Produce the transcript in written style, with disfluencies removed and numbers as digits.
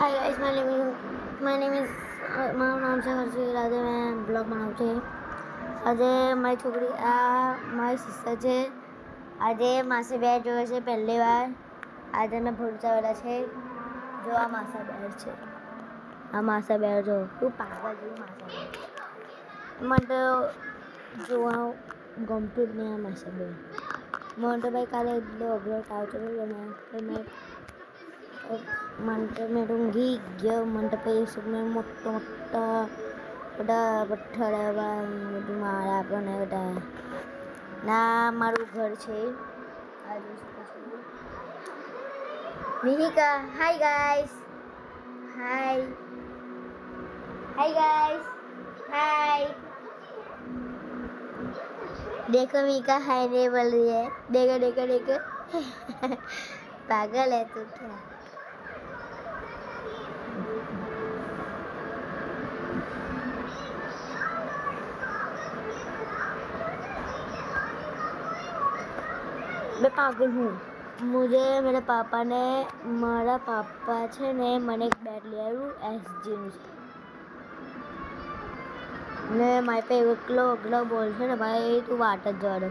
Hi guys my name is મારું નામ છે હર્ષિલ. આજે મેં બ્લોગ બનાવું છું. આજે મારી છોકરી મારી સિસ્ટર છે. આજે માસી બેર જોવે છે પહેલી વાર. આજે મેં ભૂલતા આવેલા છે. જો આ માસા બેર છે. આ માસા બેર જો તું પાગલ જેવું માસા બેર. મને તો જોવાનું ગમતું જ નહીં આ માસા બેર. મને તો ભાઈ કાલે એટલો અઘરો તાવ ચડેલો ને મેં ઊંઘી ગયો. મને તો પછી મેં મોટા બધા પથ્થર બધું મારા આપણને બધા ના મારું ઘર છે. આ જોઈ શકો છો મિહિકા. હાય ગાઈસ, હાય हाय गाइस, हाय. देखो मीका हाय नहीं बोल रही है. देखो देखो देखो. पागल है तू क्या. मैं पागल हूँ. मुझे मेरे पापा ने મારા પાપા છે ને મને એક બેટ લઈ આવ્યું એસજીનું છે ને મારી પાસે એકલો અગલો બોલ છે ને ભાઈ તું વાટ જ જવા દે.